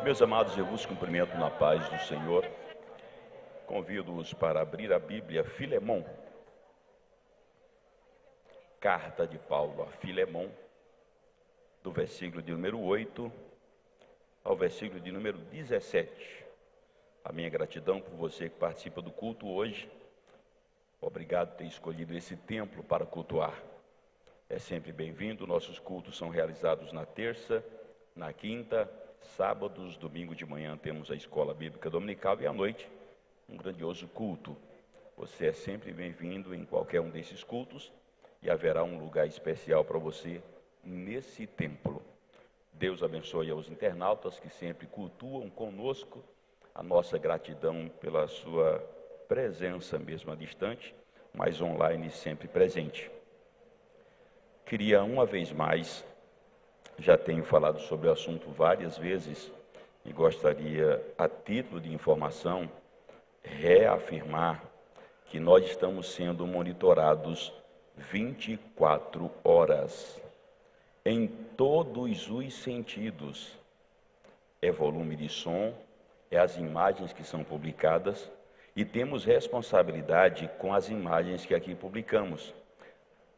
Meus amados, eu vos cumprimento na paz do Senhor. Convido-os para abrir a Bíblia, Filemão. Carta de Paulo a Filemão, do versículo de número 8 ao versículo de número 17. A minha gratidão por você que participa do culto hoje. Obrigado por ter escolhido esse templo para cultuar. É sempre bem-vindo. Nossos cultos são realizados na terça, na quinta, sábados, domingo de manhã temos a escola bíblica dominical e à noite um grandioso culto. Você é sempre bem-vindo em qualquer um desses cultos e haverá um lugar especial para você nesse templo. Deus abençoe aos internautas que sempre cultuam conosco. A nossa gratidão pela sua presença, mesmo à distante, mas online sempre presente. Queria uma vez mais, já tenho falado sobre o assunto várias vezes e gostaria, a título de informação, reafirmar que nós estamos sendo monitorados 24 horas, em todos os sentidos. É volume de som, é as imagens que são publicadas e temos responsabilidade com as imagens que aqui publicamos.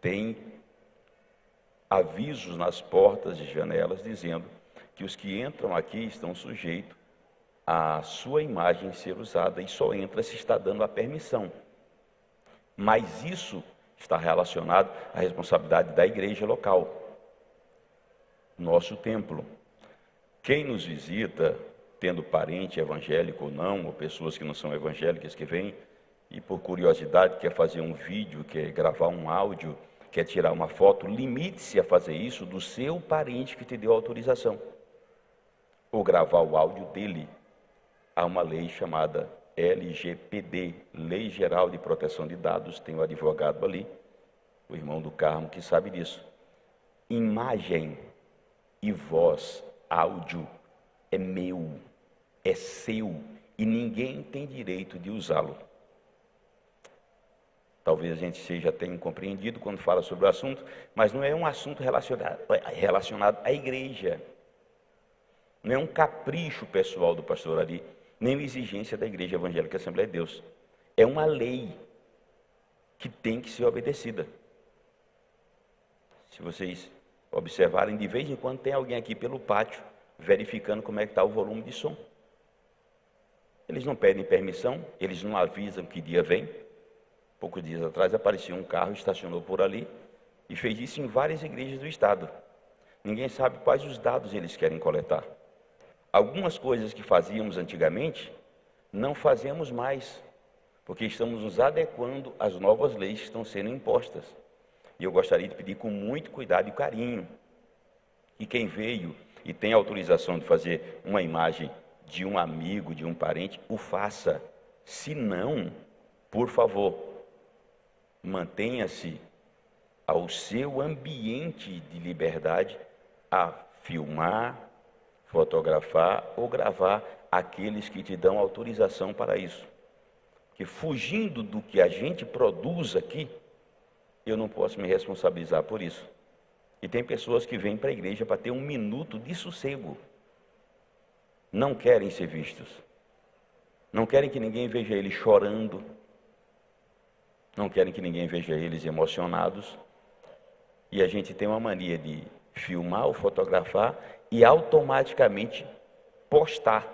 Tem avisos nas portas e janelas dizendo que os que entram aqui estão sujeitos a sua imagem ser usada e só entra se está dando a permissão. Mas isso está relacionado à responsabilidade da igreja local, nosso templo. Quem nos visita, tendo parente evangélico ou não, ou pessoas que não são evangélicas que vêm e por curiosidade quer fazer um vídeo, quer gravar um áudio, quer tirar uma foto, limite-se a fazer isso do seu parente que te deu autorização, ou gravar o áudio dele. Há uma lei chamada LGPD, Lei Geral de Proteção de Dados, tem um advogado ali, o irmão do Carmo, que sabe disso. Imagem e voz, áudio, é meu, é seu, e ninguém tem direito de usá-lo. Talvez a gente seja até incompreendido quando fala sobre o assunto, mas não é um assunto relacionado à igreja. Não é um capricho pessoal do pastor ali, nem uma exigência da Igreja Evangélica Assembleia de Deus. É uma lei que tem que ser obedecida. Se vocês observarem, de vez em quando tem alguém aqui pelo pátio, verificando como é que está o volume de som. Eles não pedem permissão, eles não avisam que dia vem. Poucos dias atrás apareceu um carro, estacionou por ali e fez isso em várias igrejas do estado. Ninguém sabe quais os dados eles querem coletar. Algumas coisas que fazíamos antigamente, não fazemos mais, porque estamos nos adequando às novas leis que estão sendo impostas. E eu gostaria de pedir com muito cuidado e carinho, que quem veio e tem autorização de fazer uma imagem de um amigo, de um parente, o faça. Se não, por favor, mantenha-se ao seu ambiente de liberdade a filmar, fotografar ou gravar aqueles que te dão autorização para isso. Porque fugindo do que a gente produz aqui, eu não posso me responsabilizar por isso. E tem pessoas que vêm para a igreja para ter um minuto de sossego. Não querem ser vistos. Não querem que ninguém veja eles chorando. Não querem que ninguém veja eles emocionados. E a gente tem uma mania de filmar ou fotografar e automaticamente postar.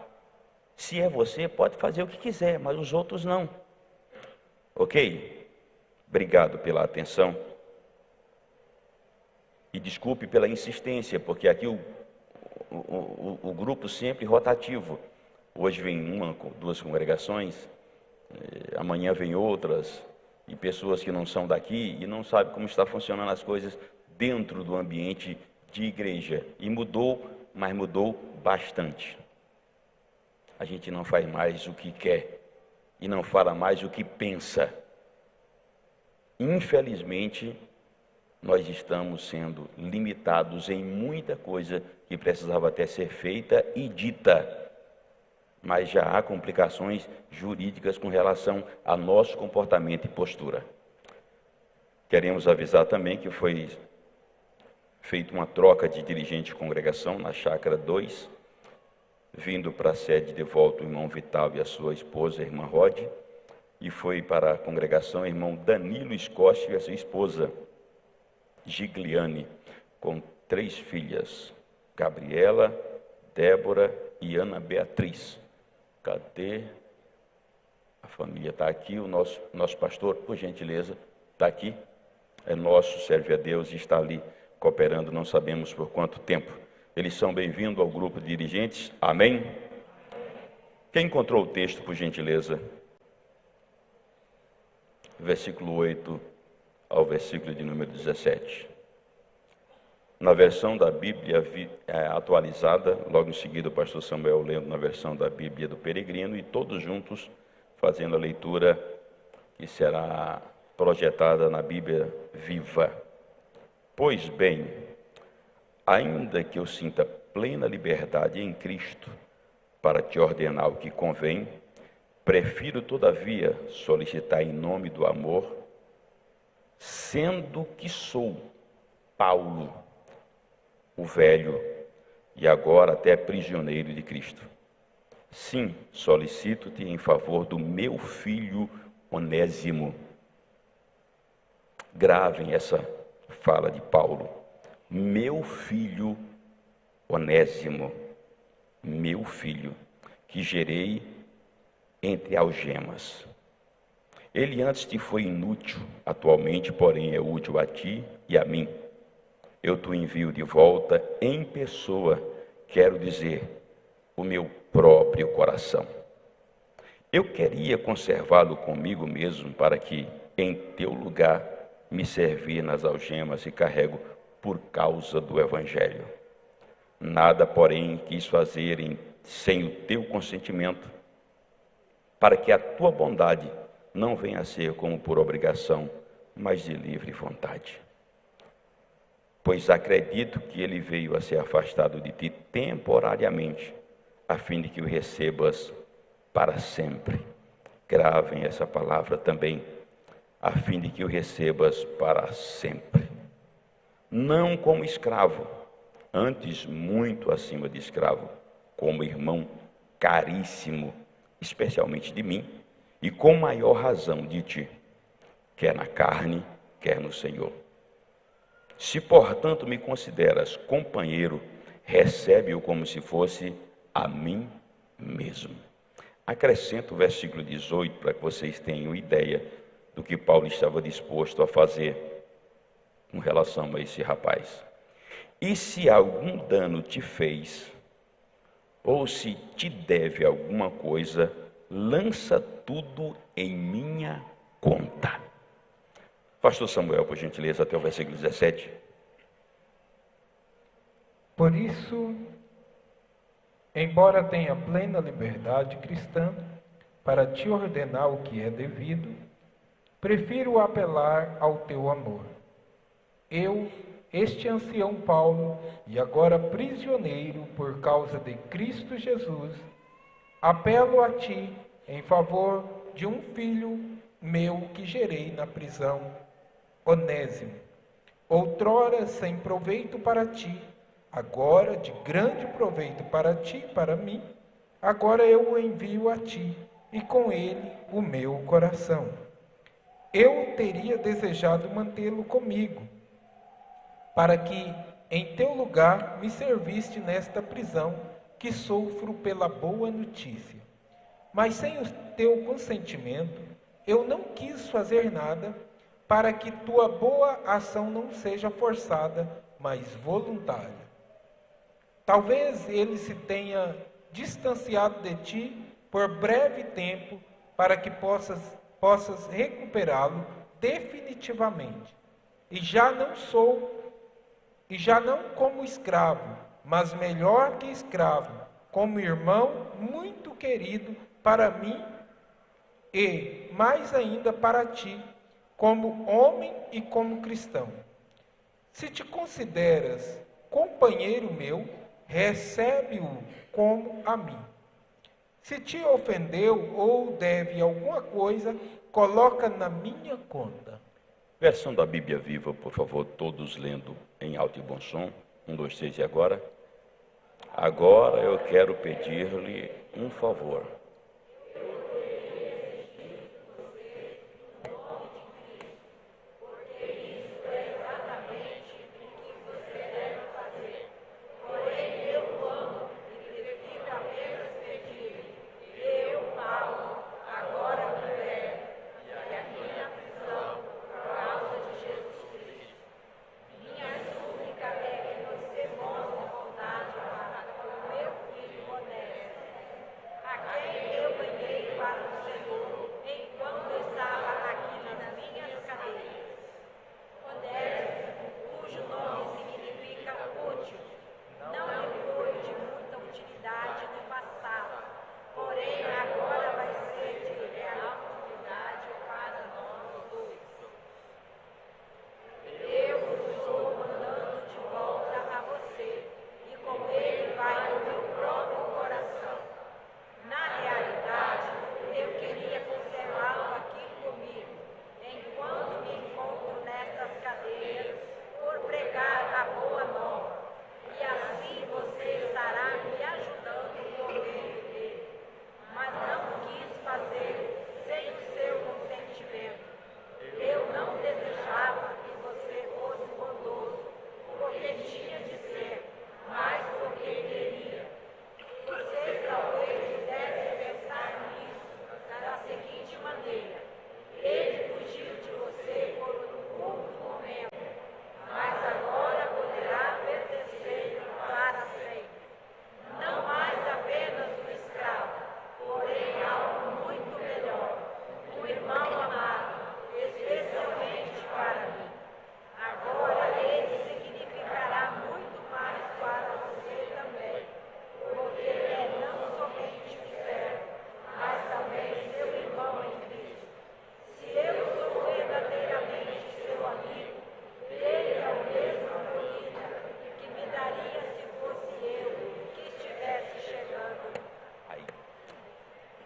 Se é você, pode fazer o que quiser, mas os outros não. Ok? Obrigado pela atenção. E desculpe pela insistência, porque aqui o grupo sempre rotativo. Hoje vem uma, duas congregações, amanhã vem outras, e pessoas que não são daqui e não sabem como está funcionando as coisas dentro do ambiente de igreja. E mudou, mas mudou bastante. A gente não faz mais o que quer e não fala mais o que pensa. Infelizmente, nós estamos sendo limitados em muita coisa que precisava até ser feita e dita. Mas já há complicações jurídicas com relação ao nosso comportamento e postura. Queremos avisar também que foi feita uma troca de dirigente de congregação na Chácara 2. vindo para a sede de volta o irmão Vital e a sua esposa, a irmã Rod, e foi para a congregação o irmão Danilo Escócio e a sua esposa, Gigliane, com 3 filhas, Gabriela, Débora e Ana Beatriz. Cadê? A família está aqui, o nosso pastor, por gentileza, está aqui. É nosso, serve a Deus e está ali cooperando, não sabemos por quanto tempo. Eles são bem-vindos ao grupo de dirigentes. Amém? Quem encontrou o texto, por gentileza? Versículo 8 ao versículo de número 17. Na versão da Bíblia atualizada, logo em seguida o pastor Samuel lendo na versão da Bíblia do Peregrino, e todos juntos fazendo a leitura que será projetada na Bíblia Viva. Pois bem, ainda que eu sinta plena liberdade em Cristo para te ordenar o que convém, prefiro todavia solicitar em nome do amor, sendo que sou Paulo, o velho, e agora até prisioneiro de Cristo. Sim, solicito-te em favor do meu filho Onésimo. Gravem essa fala de Paulo. Meu filho Onésimo, meu filho, que gerei entre algemas. Ele antes te foi inútil, atualmente, porém, é útil a ti e a mim. Eu te envio de volta em pessoa, quero dizer, o meu próprio coração. Eu queria conservá-lo comigo mesmo, para que, em teu lugar, me servir nas algemas e carrego por causa do Evangelho. Nada, porém, quis fazer sem o teu consentimento, para que a tua bondade não venha a ser como por obrigação, mas de livre vontade. Pois acredito que ele veio a ser afastado de ti temporariamente, a fim de que o recebas para sempre. Gravem essa palavra também, a fim de que o recebas para sempre. Não como escravo, antes muito acima de escravo, como irmão caríssimo, especialmente de mim, e com maior razão de ti, quer na carne, quer no Senhor. Se, portanto, me consideras companheiro, recebe-o como se fosse a mim mesmo. Acrescento o versículo 18 para que vocês tenham ideia do que Paulo estava disposto a fazer com relação a esse rapaz. E se algum dano te fez, ou se te deve alguma coisa, lança tudo em minha conta. Pastor Samuel, por gentileza, até o versículo 17. Por isso, embora tenha plena liberdade cristã para te ordenar o que é devido, prefiro apelar ao teu amor. Eu, este ancião Paulo, e agora prisioneiro por causa de Cristo Jesus, apelo a ti em favor de um filho meu que gerei na prisão, Onésimo, outrora sem proveito para ti, agora de grande proveito para ti e para mim, agora eu o envio a ti, e com ele o meu coração. Eu teria desejado mantê-lo comigo, para que em teu lugar me serviste nesta prisão que sofro pela boa notícia. Mas sem o teu consentimento, eu não quis fazer nada, para que tua boa ação não seja forçada, mas voluntária. Talvez ele se tenha distanciado de ti por breve tempo, para que possas recuperá-lo definitivamente. E já não como escravo, mas melhor que escravo, como irmão muito querido para mim e, mais ainda, para ti, como homem e como cristão. Se te consideras companheiro meu, recebe-o como a mim. Se te ofendeu ou deve alguma coisa, coloca na minha conta. Versão da Bíblia Viva, por favor, todos lendo em alto e bom som. 1, 2, 3 e agora. Agora eu quero pedir-lhe um favor.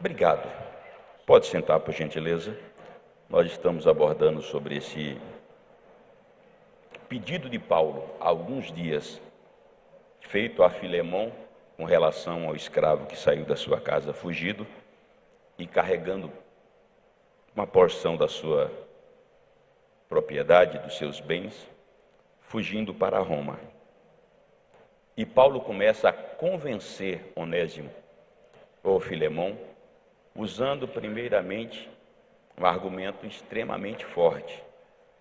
Obrigado. Pode sentar, por gentileza. Nós estamos abordando sobre esse pedido de Paulo, há alguns dias, feito a Filemão com relação ao escravo que saiu da sua casa fugido e carregando uma porção da sua propriedade, dos seus bens, fugindo para Roma. E Paulo começa a convencer Onésimo, ou Filemão, usando primeiramente um argumento extremamente forte,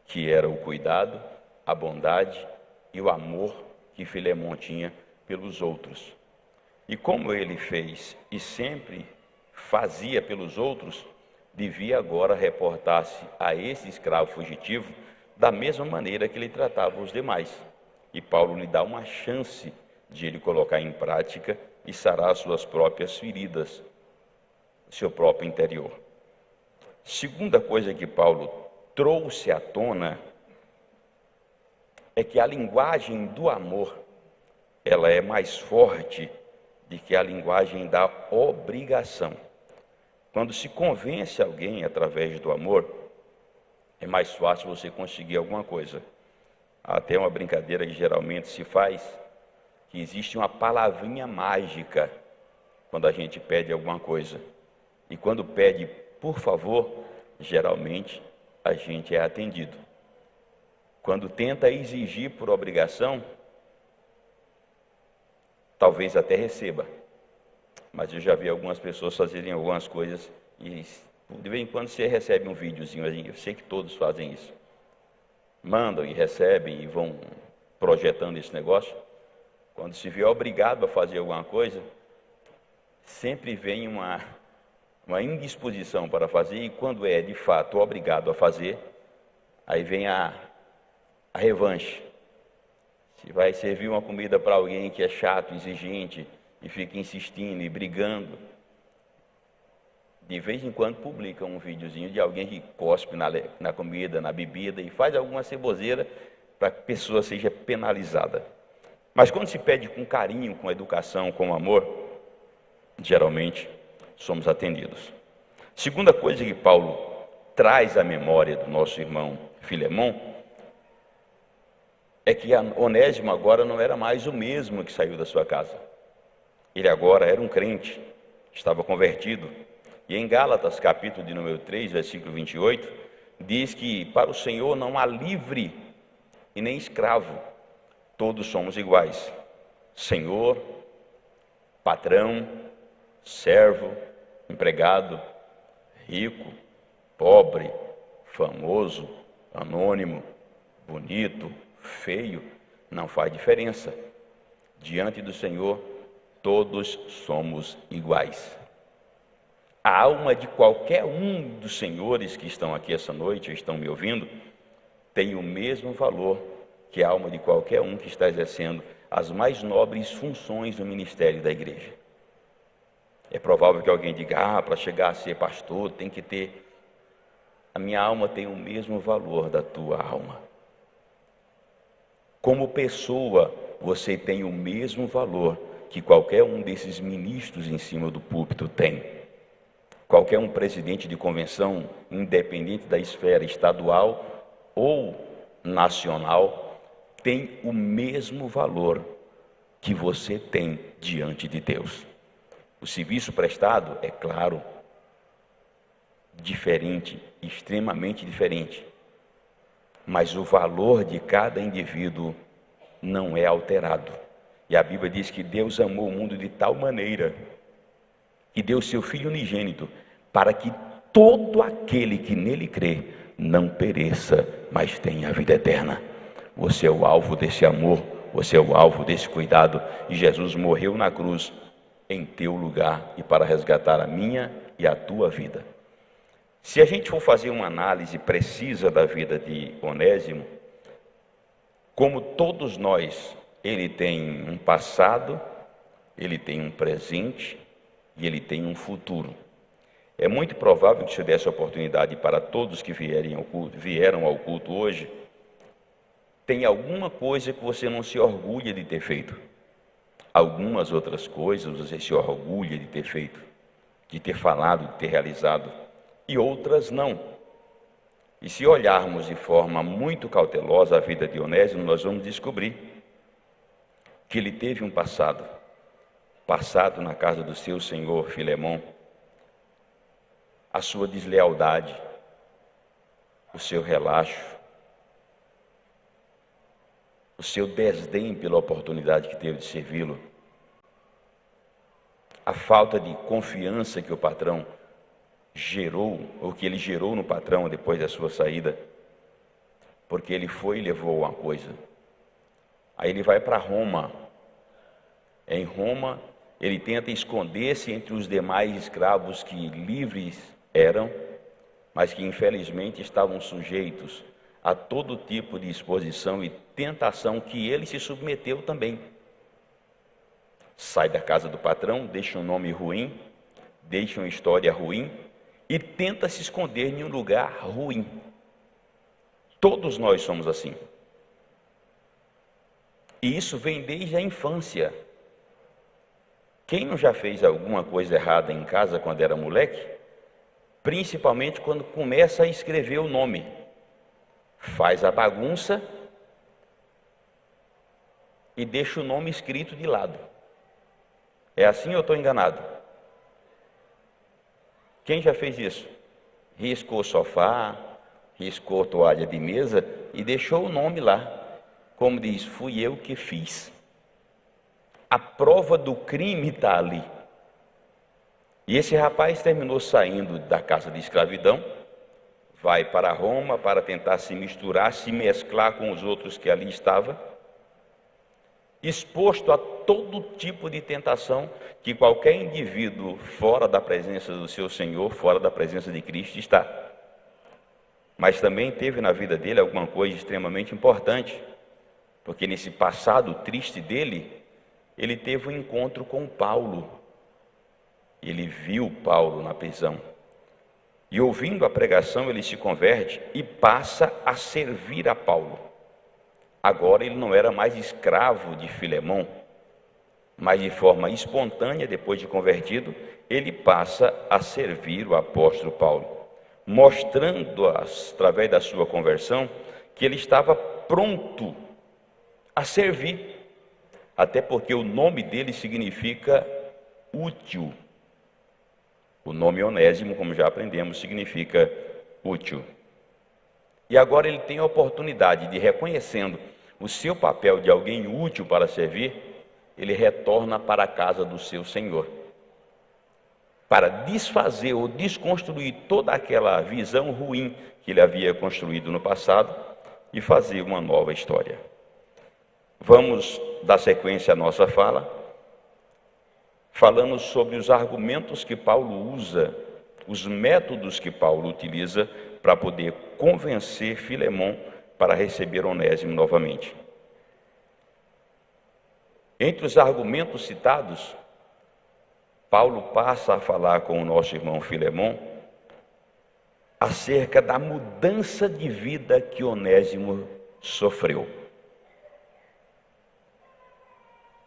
que era o cuidado, a bondade e o amor que Filemão tinha pelos outros. E como ele fez e sempre fazia pelos outros, devia agora reportar-se a esse escravo fugitivo da mesma maneira que ele tratava os demais. E Paulo lhe dá uma chance de ele colocar em prática e sarar suas próprias feridas, seu próprio interior. Segunda coisa que Paulo trouxe à tona é que a linguagem do amor, ela é mais forte do que a linguagem da obrigação. Quando se convence alguém através do amor, é mais fácil você conseguir alguma coisa. Há até uma brincadeira que geralmente se faz, que existe uma palavrinha mágica quando a gente pede alguma coisa. E quando pede, por favor, geralmente a gente é atendido. Quando tenta exigir por obrigação, talvez até receba. Mas eu já vi algumas pessoas fazerem algumas coisas e de vez em quando você recebe um videozinho, eu sei que todos fazem isso. Mandam e recebem e vão projetando esse negócio. Quando se vê obrigado a fazer alguma coisa, sempre vem uma indisposição para fazer, e quando é de fato obrigado a fazer, aí vem a revanche. Se vai servir uma comida para alguém que é chato, exigente, e fica insistindo e brigando, de vez em quando publica um videozinho de alguém que cospe na comida, na bebida, e faz alguma ceboseira para que a pessoa seja penalizada. Mas quando se pede com carinho, com educação, com amor, geralmente somos atendidos. Segunda coisa que Paulo traz à memória do nosso irmão Filemão é que Onésimo agora não era mais o mesmo que saiu da sua casa. Ele agora era um crente, estava convertido. E em Gálatas, capítulo de número 3, versículo 28, diz que para o Senhor não há livre e nem escravo, todos somos iguais. Senhor, patrão, servo, empregado, rico, pobre, famoso, anônimo, bonito, feio, não faz diferença. Diante do Senhor, todos somos iguais. A alma de qualquer um dos senhores que estão aqui essa noite, estão me ouvindo, tem o mesmo valor que a alma de qualquer um que está exercendo as mais nobres funções do ministério da igreja. É provável que alguém diga, para chegar a ser pastor tem que ter... A minha alma tem o mesmo valor da tua alma. Como pessoa, você tem o mesmo valor que qualquer um desses ministros em cima do púlpito tem. Qualquer um presidente de convenção, independente da esfera estadual ou nacional, tem o mesmo valor que você tem diante de Deus. O serviço prestado, é claro, diferente, extremamente diferente, mas o valor de cada indivíduo não é alterado. E a Bíblia diz que Deus amou o mundo de tal maneira que deu seu Filho unigênito, para que todo aquele que nele crê não pereça, mas tenha a vida eterna. Você é o alvo desse amor, você é o alvo desse cuidado, e Jesus morreu na cruz em teu lugar e para resgatar a minha e a tua vida. Se a gente for fazer uma análise precisa da vida de Onésimo, como todos nós, ele tem um passado, ele tem um presente e ele tem um futuro. É muito provável que se eu desse a oportunidade para todos que vieram ao culto hoje, tem alguma coisa que você não se orgulha de ter feito. Algumas outras coisas você se orgulha de ter feito, de ter falado, de ter realizado, e outras não. E se olharmos de forma muito cautelosa a vida de Onésimo, nós vamos descobrir que ele teve um passado na casa do seu senhor Filemão, a sua deslealdade, o seu relaxo, o seu desdém pela oportunidade que teve de servi-lo, a falta de confiança que o patrão gerou, ou que ele gerou no patrão depois da sua saída, porque ele foi e levou uma coisa. Aí ele vai para Roma. Em Roma, ele tenta esconder-se entre os demais escravos que livres eram, mas que infelizmente estavam sujeitos a todo tipo de exposição e tentação que ele se submeteu também. Sai da casa do patrão, deixa um nome ruim, deixa uma história ruim e tenta se esconder em um lugar ruim. Todos nós somos assim. E isso vem desde a infância. Quem não já fez alguma coisa errada em casa quando era moleque? Principalmente quando começa a escrever o nome. Faz a bagunça e deixa o nome escrito de lado. É assim ou eu estou enganado? Quem já fez isso? Riscou o sofá, riscou a toalha de mesa e deixou o nome lá. Como diz, fui eu que fiz. A prova do crime está ali. E esse rapaz terminou saindo da casa de escravidão, vai para Roma para tentar se misturar, se mesclar com os outros que ali estavam, exposto a todo tipo de tentação que qualquer indivíduo fora da presença do seu Senhor, fora da presença de Cristo está. Mas também teve na vida dele alguma coisa extremamente importante, porque nesse passado triste dele, ele teve um encontro com Paulo. Ele viu Paulo na prisão. E ouvindo a pregação, ele se converte e passa a servir a Paulo. Agora ele não era mais escravo de Filemão, mas de forma espontânea, depois de convertido, ele passa a servir o apóstolo Paulo, mostrando, através da sua conversão, que ele estava pronto a servir, até porque o nome dele significa útil. O nome Onésimo, como já aprendemos, significa útil. E agora ele tem a oportunidade de, reconhecendo o seu papel de alguém útil para servir, ele retorna para a casa do seu Senhor, para desfazer ou desconstruir toda aquela visão ruim que ele havia construído no passado e fazer uma nova história. Vamos dar sequência à nossa fala, falando sobre os argumentos que Paulo usa, os métodos que Paulo utiliza para poder convencer Filemon para receber Onésimo novamente. Entre os argumentos citados, Paulo passa a falar com o nosso irmão Filemon acerca da mudança de vida que Onésimo sofreu.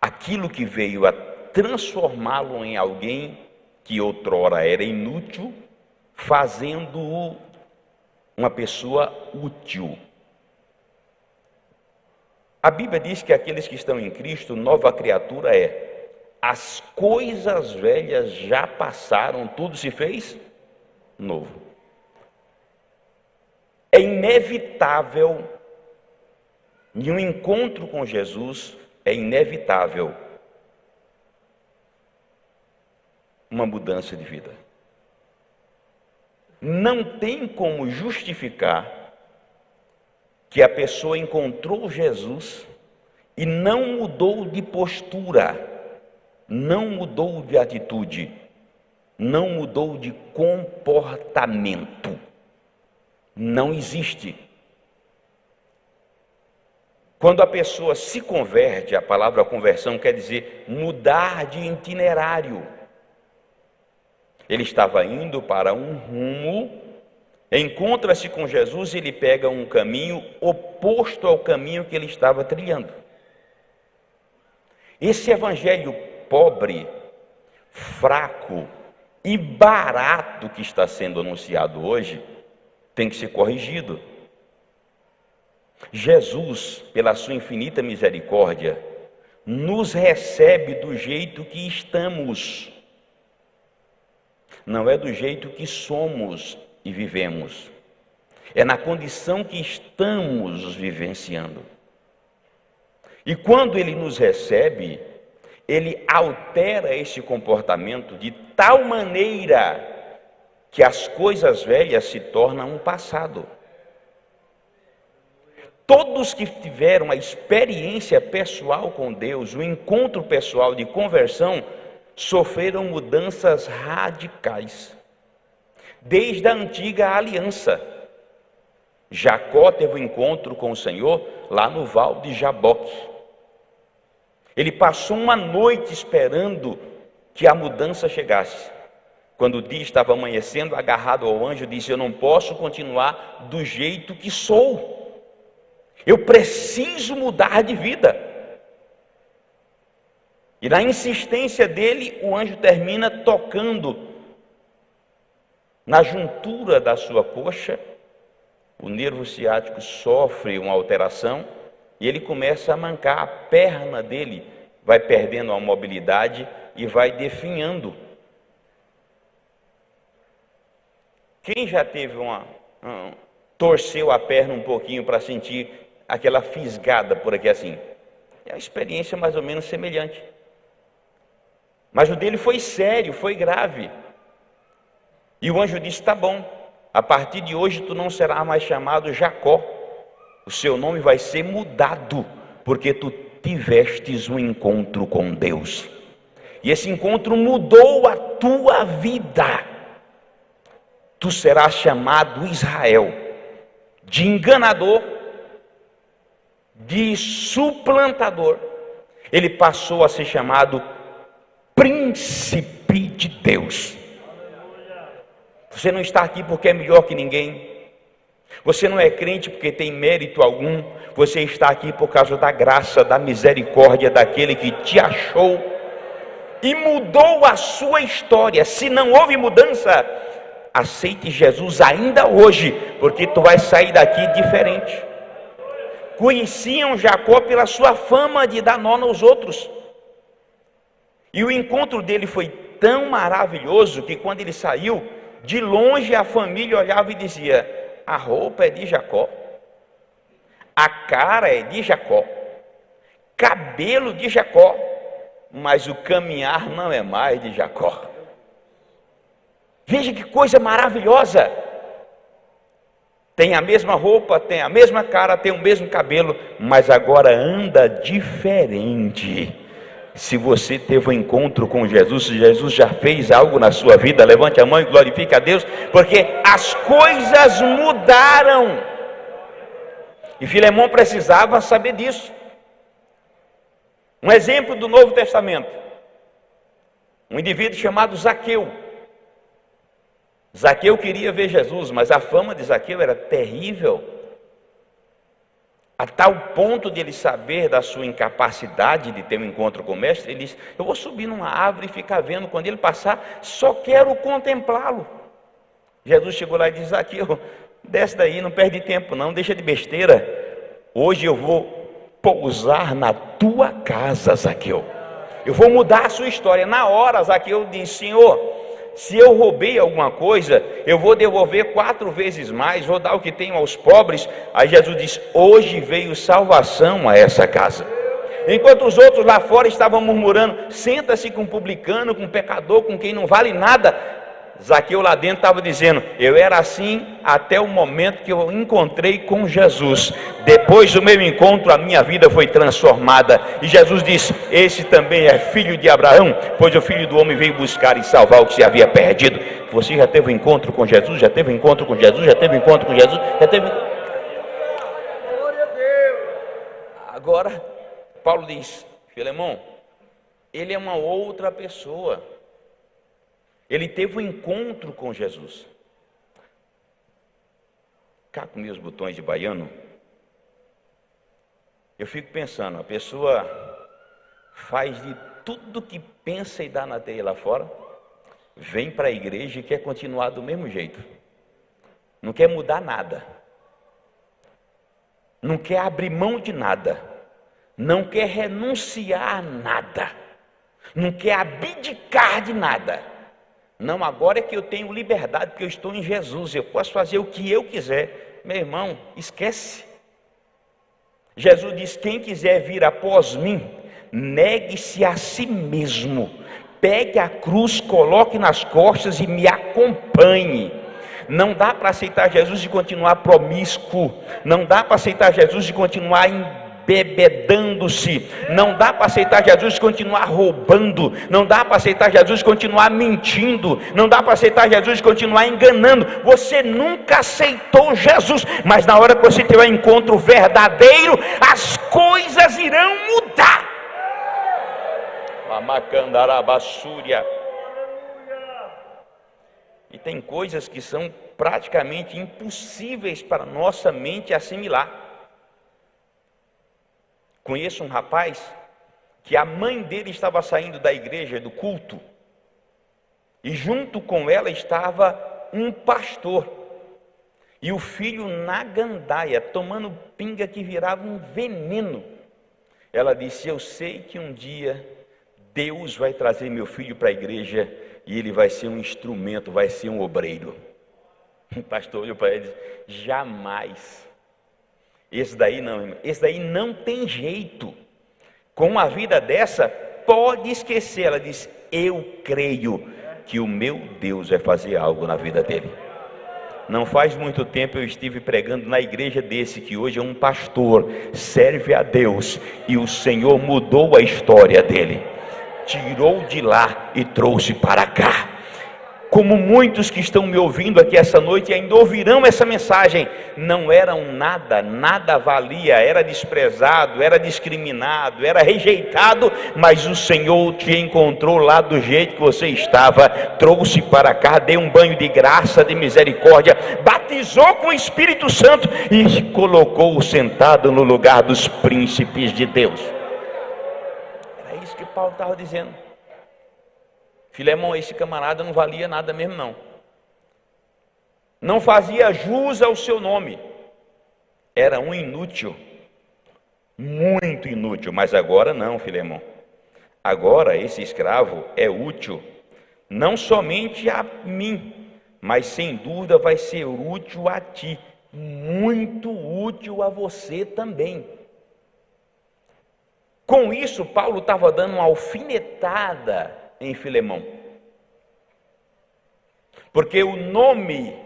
Aquilo que veio a transformá-lo em alguém que outrora era inútil, fazendo-o uma pessoa útil. A Bíblia diz que aqueles que estão em Cristo, nova criatura é. As coisas velhas já passaram, tudo se fez novo. É inevitável, em um encontro com Jesus, é inevitável uma mudança de vida. Não tem como justificar que a pessoa encontrou Jesus e não mudou de postura, não mudou de atitude, não mudou de comportamento. Não existe. Quando a pessoa se converte, a palavra conversão quer dizer mudar de itinerário. Ele estava indo para um rumo, encontra-se com Jesus e ele pega um caminho oposto ao caminho que ele estava trilhando. Esse evangelho pobre, fraco e barato que está sendo anunciado hoje, tem que ser corrigido. Jesus, pela sua infinita misericórdia, nos recebe do jeito que estamos. Não é do jeito que somos e vivemos. É na condição que estamos vivenciando. E quando Ele nos recebe, Ele altera esse comportamento de tal maneira que as coisas velhas se tornam um passado. Todos que tiveram a experiência pessoal com Deus, o encontro pessoal de conversão, sofreram mudanças radicais. Desde a antiga aliança, Jacó teve um encontro com o Senhor lá no Val de Jaboque. Ele passou uma noite esperando que a mudança chegasse. Quando o dia estava amanhecendo, agarrado ao anjo, disse: eu não posso continuar do jeito que sou. Eu preciso mudar de vida. E na insistência dele, o anjo termina tocando na juntura da sua coxa. O nervo ciático sofre uma alteração e ele começa a mancar. A perna dele vai perdendo a mobilidade e vai definhando. Quem já teve torceu a perna um pouquinho para sentir aquela fisgada por aqui assim? É uma experiência mais ou menos semelhante. Mas o dele foi sério, foi grave. E o anjo disse: tá bom, a partir de hoje tu não serás mais chamado Jacó. O seu nome vai ser mudado, porque tu tivestes um encontro com Deus. E esse encontro mudou a tua vida. Tu serás chamado Israel, de enganador, de suplantador. Ele passou a ser chamado Príncipe de Deus. Você não está aqui porque é melhor que ninguém. Você não é crente porque tem mérito algum. Você está aqui por causa da graça, da misericórdia daquele que te achou e mudou a sua história. Se não houve mudança, aceite Jesus ainda hoje, porque tu vai sair daqui diferente. Conheciam Jacó pela sua fama de dar nó nos outros. E o encontro dele foi tão maravilhoso que quando ele saiu, de longe a família olhava e dizia: a roupa é de Jacó, a cara é de Jacó, cabelo de Jacó, mas o caminhar não é mais de Jacó. Veja que coisa maravilhosa. Tem a mesma roupa, tem a mesma cara, tem o mesmo cabelo, mas agora anda diferente. Se você teve um encontro com Jesus, se Jesus já fez algo na sua vida, levante a mão e glorifique a Deus, porque as coisas mudaram. E Filemão precisava saber disso. Um exemplo do Novo Testamento: um indivíduo chamado Zaqueu. Zaqueu queria ver Jesus, mas a fama de Zaqueu era terrível, a tal ponto de ele saber da sua incapacidade de ter um encontro com o mestre. Ele disse: eu vou subir numa árvore e ficar vendo, quando ele passar, só quero contemplá-lo. Jesus chegou lá e disse: Zaqueu, desce daí, não perde tempo não, deixa de besteira, hoje eu vou pousar na tua casa, Zaqueu, eu vou mudar a sua história. Na hora Zaqueu disse: Senhor, se eu roubei alguma coisa, eu vou devolver 4 vezes mais, vou dar o que tenho aos pobres. Aí Jesus diz: hoje veio salvação a essa casa. Enquanto os outros lá fora estavam murmurando: senta-se com publicano, com pecador, com quem não vale nada, Zaqueu lá dentro estava dizendo: eu era assim até o momento que eu encontrei com Jesus. Depois do meu encontro, a minha vida foi transformada. E Jesus disse: esse também é filho de Abraão, pois o Filho do Homem veio buscar e salvar o que se havia perdido. Você já teve um encontro com Jesus? Já teve um encontro com Jesus? Já teve um encontro com Jesus? Já teve... Agora, Paulo diz: Filemão, ele é uma outra pessoa. Ele teve um encontro com Jesus. Cá com meus botões de baiano, eu fico pensando: a pessoa faz de tudo que pensa e dá na teia lá fora, vem para a igreja e quer continuar do mesmo jeito, não quer mudar nada, não quer abrir mão de nada, não quer renunciar a nada, não quer abdicar de nada. Não, agora é que eu tenho liberdade, porque eu estou em Jesus, eu posso fazer o que eu quiser. Meu irmão, esquece. Jesus diz: quem quiser vir após mim, negue-se a si mesmo, pegue a cruz, coloque nas costas e me acompanhe. Não dá para aceitar Jesus e continuar promíscuo, não dá para aceitar Jesus e continuar embebedando-se, não dá para aceitar Jesus e continuar roubando, não dá para aceitar Jesus e continuar mentindo, não dá para aceitar Jesus e continuar enganando. Você nunca aceitou Jesus, mas na hora que você tiver um encontro verdadeiro, as coisas irão mudar. Mamacandarabasúria. E tem coisas que são praticamente impossíveis para nossa mente assimilar. Conheço um rapaz que a mãe dele estava saindo da igreja, do culto, e junto com ela estava um pastor, e o filho na gandaia, tomando pinga que virava um veneno. Ela disse: eu sei que um dia Deus vai trazer meu filho para a igreja, e ele vai ser um instrumento, vai ser um obreiro. O pastor olhou para ele e disse: jamais. Esse daí não, irmão. Esse daí não tem jeito. Com uma vida dessa, pode esquecer. Ela diz: eu creio que o meu Deus vai fazer algo na vida dele. Não faz muito tempo eu estive pregando na igreja desse, que hoje é um pastor, serve a Deus, e o Senhor mudou a história dele, tirou de lá e trouxe para cá. Como muitos que estão me ouvindo aqui essa noite e ainda ouvirão essa mensagem, não eram nada, nada valia, era desprezado, era discriminado, era rejeitado, mas o Senhor te encontrou lá do jeito que você estava, trouxe para cá, deu um banho de graça, de misericórdia, batizou com o Espírito Santo e colocou-o sentado no lugar dos príncipes de Deus. Era isso que Paulo estava dizendo. Filemão, esse camarada não valia nada mesmo não. Não fazia jus ao seu nome. Era um inútil. Muito inútil. Mas agora não, Filemão. Agora esse escravo é útil não somente a mim, mas sem dúvida vai ser útil a ti, muito útil a você também. Com isso, Paulo estava dando uma alfinetada em Filemão, porque o nome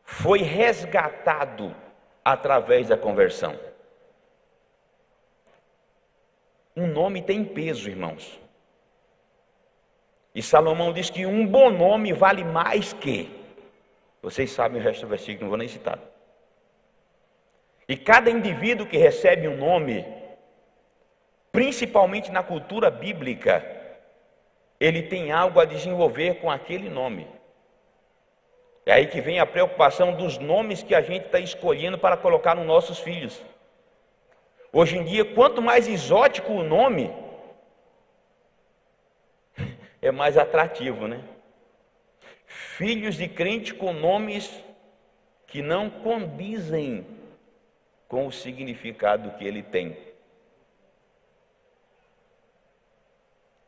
foi resgatado através da conversão. Um nome tem peso, irmãos. E Salomão diz que um bom nome vale mais que... Vocês sabem o resto do versículo, não vou nem citar. E cada indivíduo que recebe um nome, principalmente na cultura bíblica, ele tem algo a desenvolver com aquele nome. É aí que vem a preocupação dos nomes que a gente está escolhendo para colocar nos nossos filhos. Hoje em dia, quanto mais exótico o nome, é mais atrativo, né? Filhos de crente com nomes que não condizem com o significado que ele tem.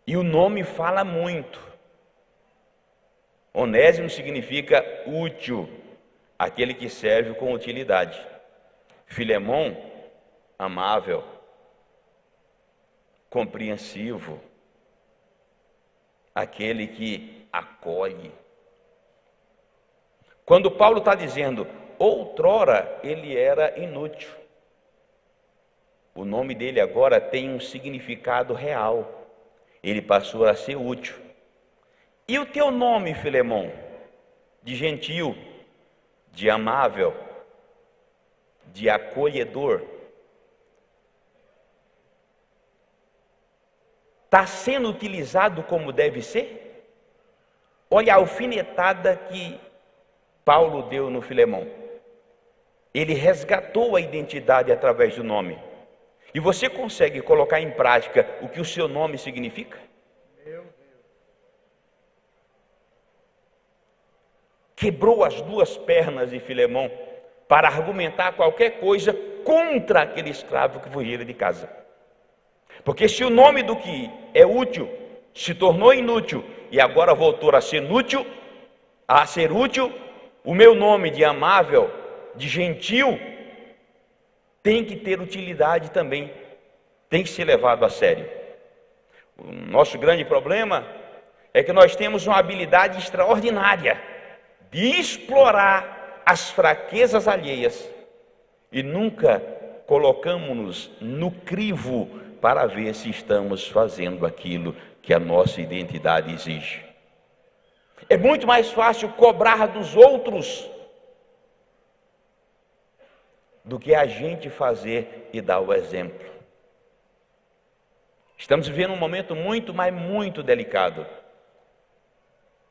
E o nome fala muito. Onésimo significa útil, aquele que serve com utilidade. Filemão, amável, compreensivo, aquele que acolhe. Quando Paulo está dizendo, outrora ele era inútil, o nome dele agora tem um significado real. Ele passou a ser útil. E o teu nome, Filemão? De gentil, de amável, de acolhedor, está sendo utilizado como deve ser? Olha a alfinetada que Paulo deu no Filemão. Ele resgatou a identidade através do nome. E você consegue colocar em prática o que o seu nome significa? Quebrou as duas pernas de Filemão para argumentar qualquer coisa contra aquele escravo que fugira de casa. Porque se o nome do que é útil se tornou inútil e agora voltou a ser útil, o meu nome de amável, de gentil, tem que ter utilidade também, tem que ser levado a sério. O nosso grande problema é que nós temos uma habilidade extraordinária de explorar as fraquezas alheias e nunca colocamos-nos no crivo para ver se estamos fazendo aquilo que a nossa identidade exige. É muito mais fácil cobrar dos outros do que a gente fazer e dar o exemplo. Estamos vivendo um momento muito, mas muito delicado.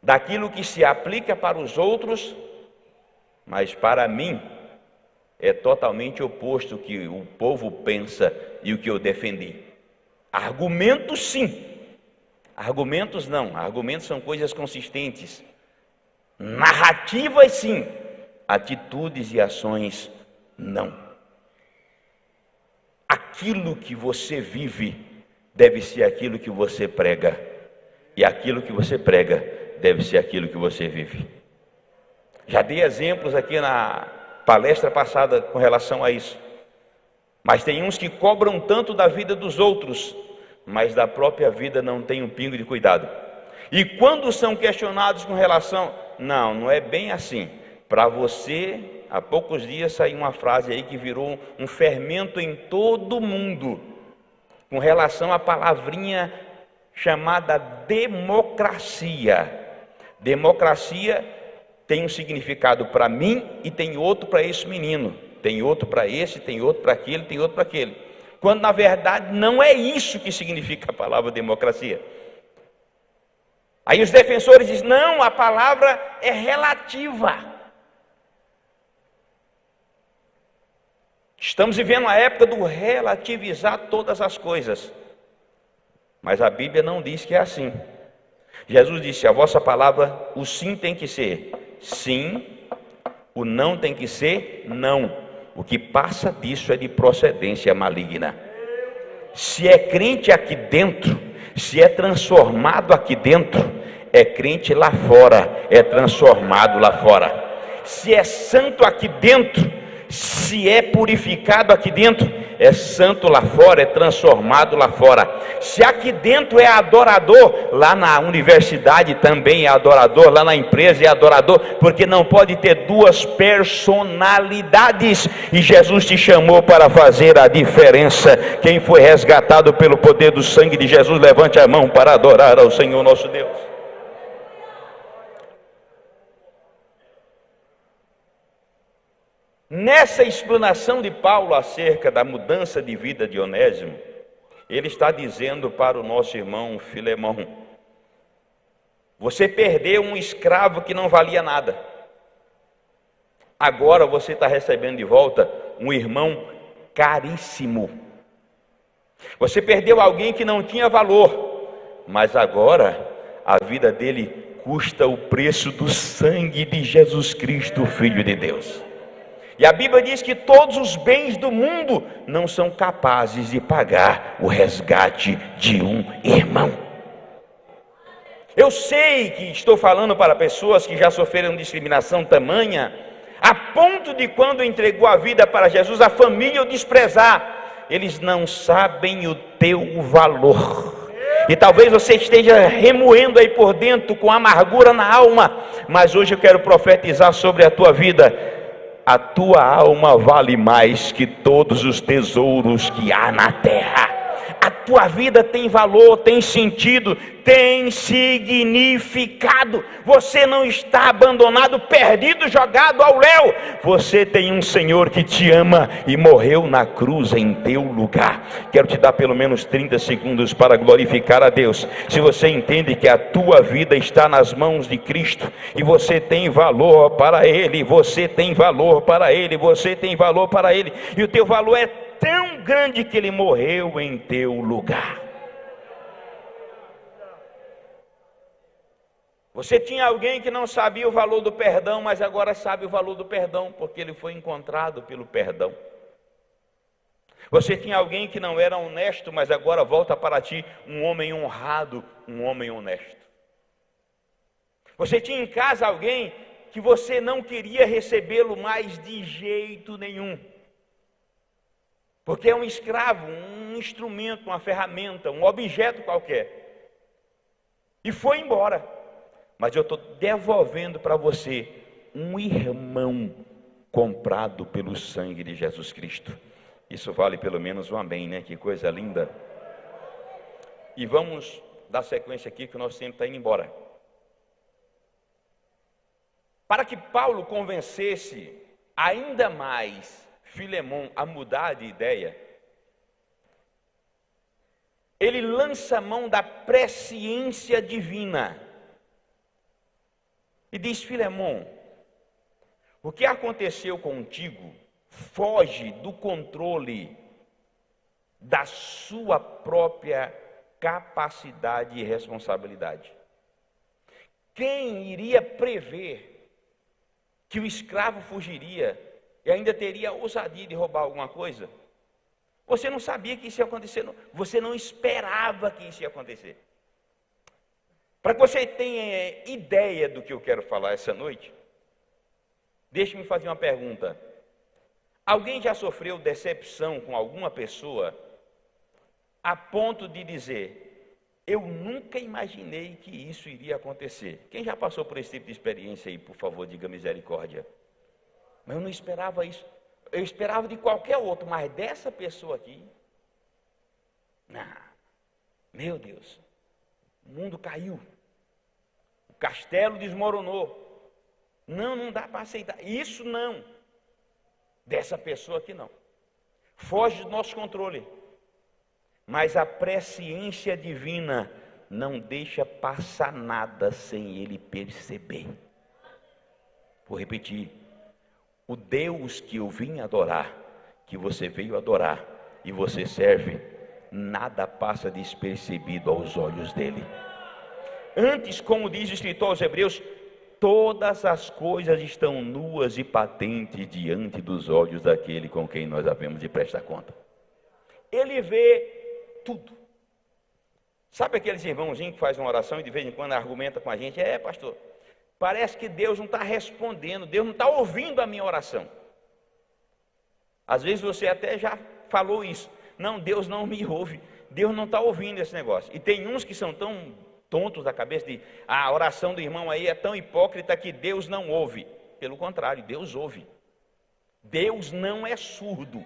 Daquilo que se aplica para os outros, mas para mim é totalmente oposto ao que o povo pensa e o que eu defendi. Argumentos sim, argumentos não, argumentos são coisas consistentes. Narrativas sim, atitudes e ações não. Aquilo que você vive deve ser aquilo que você prega, e aquilo que você prega deve ser aquilo que você vive. Já dei exemplos aqui na palestra passada com relação a isso. Mas tem uns que cobram tanto da vida dos outros, mas da própria vida não tem um pingo de cuidado. E quando são questionados com relação, não é bem assim. Para você, há poucos dias saiu uma frase aí que virou um fermento em todo mundo, com relação à palavrinha chamada democracia. Democracia tem um significado para mim e tem outro para esse menino, tem outro para esse, tem outro para aquele, tem outro para aquele. Quando na verdade não é isso que significa a palavra democracia. Aí os defensores dizem, não, a palavra é relativa. Estamos vivendo a época do relativizar todas as coisas. Mas a Bíblia não diz que é assim. Jesus disse, a vossa palavra, o sim tem que ser sim, o não tem que ser não. O que passa disso é de procedência maligna. Se é crente aqui dentro, se é transformado aqui dentro, é crente lá fora, é transformado lá fora. Se é santo aqui dentro, se é purificado aqui dentro, é santo lá fora, é transformado lá fora. Se aqui dentro é adorador, lá na universidade também é adorador, lá na empresa é adorador, porque não pode ter duas personalidades, e Jesus te chamou para fazer a diferença. Quem foi resgatado pelo poder do sangue de Jesus, levante a mão para adorar ao Senhor nosso Deus. Nessa explanação de Paulo acerca da mudança de vida de Onésimo, ele está dizendo para o nosso irmão Filemão: você perdeu um escravo que não valia nada, agora você está recebendo de volta um irmão caríssimo. Você perdeu alguém que não tinha valor, mas agora a vida dele custa o preço do sangue de Jesus Cristo, Filho de Deus. E a Bíblia diz que todos os bens do mundo não são capazes de pagar o resgate de um irmão. Eu sei que estou falando para pessoas que já sofreram discriminação tamanha, a ponto de, quando entregou a vida para Jesus, a família o desprezar. Eles não sabem o teu valor. E talvez você esteja remoendo aí por dentro com amargura na alma, mas hoje eu quero profetizar sobre a tua vida. A tua alma vale mais que todos os tesouros que há na terra. A tua vida tem valor, tem sentido, tem significado. Você não está abandonado, perdido, jogado ao léu. Você tem um Senhor que te ama e morreu na cruz em teu lugar. Quero te dar pelo menos 30 segundos para glorificar a Deus. Se você entende que a tua vida está nas mãos de Cristo e você tem valor para Ele, você tem valor para Ele, você tem valor para Ele, e o teu valor é tão grande que Ele morreu em teu lugar. Você tinha alguém que não sabia o valor do perdão, mas agora sabe o valor do perdão, porque ele foi encontrado pelo perdão. Você tinha alguém que não era honesto, mas agora volta para ti um homem honrado, um homem honesto. Você tinha em casa alguém que você não queria recebê-lo mais de jeito nenhum, porque é um escravo, um instrumento, uma ferramenta, um objeto qualquer, e foi embora. Mas eu estou devolvendo para você um irmão comprado pelo sangue de Jesus Cristo. Isso vale pelo menos um amém, né? Que coisa linda. E vamos dar sequência aqui, que o nosso tempo está indo embora. Para que Paulo convencesse ainda mais Filemão a mudar de ideia, ele lança a mão da presciência divina e diz: Filemão, o que aconteceu contigo foge do controle da sua própria capacidade e responsabilidade. Quem iria prever que o escravo fugiria e ainda teria a ousadia de roubar alguma coisa? Você não sabia que isso ia acontecer, você não esperava que isso ia acontecer. Para que você tenha ideia do que eu quero falar essa noite, deixe-me fazer uma pergunta. Alguém já sofreu decepção com alguma pessoa a ponto de dizer: eu nunca imaginei que isso iria acontecer? Quem já passou por esse tipo de experiência aí, por favor, diga misericórdia. Mas eu não esperava isso. Eu esperava de qualquer outro, mas dessa pessoa aqui, não. Meu Deus, o mundo caiu, o castelo desmoronou. Não dá para aceitar. Isso não. Dessa pessoa aqui não. Foge do nosso controle. Mas a presciência divina não deixa passar nada sem ele perceber. Vou repetir. O Deus que eu vim adorar, que você veio adorar e você serve, nada passa despercebido aos olhos dele. Antes, como diz o escritor aos Hebreus, todas as coisas estão nuas e patentes diante dos olhos daquele com quem nós havemos de prestar conta. Ele vê tudo. Sabe aqueles irmãozinhos que fazem uma oração e de vez em quando argumenta com a gente? Pastor, parece que Deus não está respondendo, Deus não está ouvindo a minha oração. Às vezes você até já falou isso. Não, Deus não me ouve, Deus não está ouvindo esse negócio. E tem uns que são tão tontos da cabeça de, a oração do irmão aí é tão hipócrita que Deus não ouve. Pelo contrário, Deus ouve. Deus não é surdo.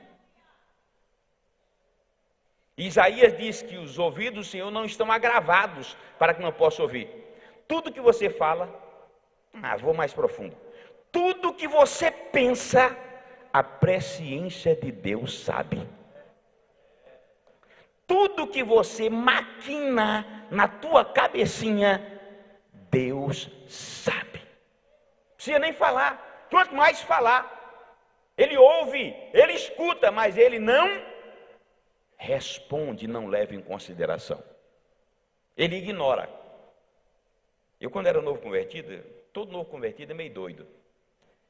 Isaías diz que os ouvidos do Senhor não estão agravados para que não possa ouvir. Tudo que você fala, vou mais profundo. Tudo que você pensa, a presciência de Deus sabe. Tudo que você maquina na tua cabecinha, Deus sabe. Não precisa nem falar. Quanto mais falar, Ele ouve, Ele escuta, mas Ele não responde, não leva em consideração. Ele ignora. Eu, quando era novo convertido, todo novo convertido é meio doido.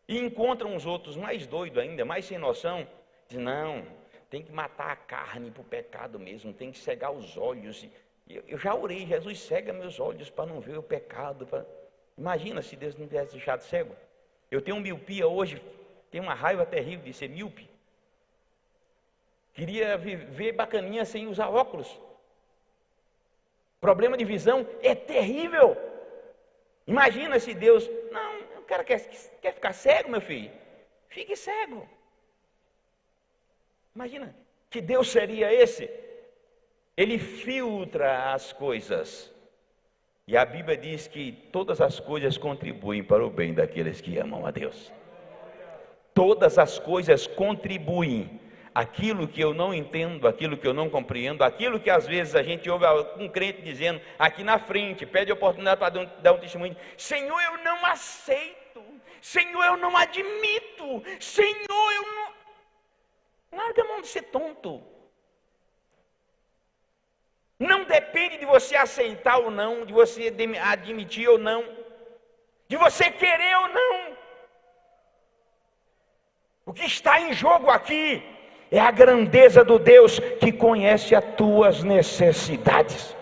E encontra uns outros mais doidos ainda, mais sem noção. Diz, não, tem que matar a carne para o pecado mesmo, tem que cegar os olhos. Eu já orei, Jesus, cega meus olhos para não ver o pecado. Imagina se Deus não tivesse deixado cego. Eu tenho miopia hoje, tenho uma raiva terrível de ser míope. Queria viver bacaninha sem usar óculos. Problema de visão é terrível. Imagina se Deus, não, o cara quer ficar cego, meu filho, fique cego. Imagina, que Deus seria esse? Ele filtra as coisas. E a Bíblia diz que todas as coisas contribuem para o bem daqueles que amam a Deus. Todas as coisas contribuem. Aquilo que eu não entendo, aquilo que eu não compreendo, aquilo que às vezes a gente ouve um crente dizendo aqui na frente, pede oportunidade para dar um testemunho. Senhor, eu não aceito. Senhor, eu não admito. Senhor, eu não... Larga a mão de ser tonto. Não depende de você aceitar ou não, de você admitir ou não, de você querer ou não. O que está em jogo aqui é a grandeza do Deus que conhece as tuas necessidades.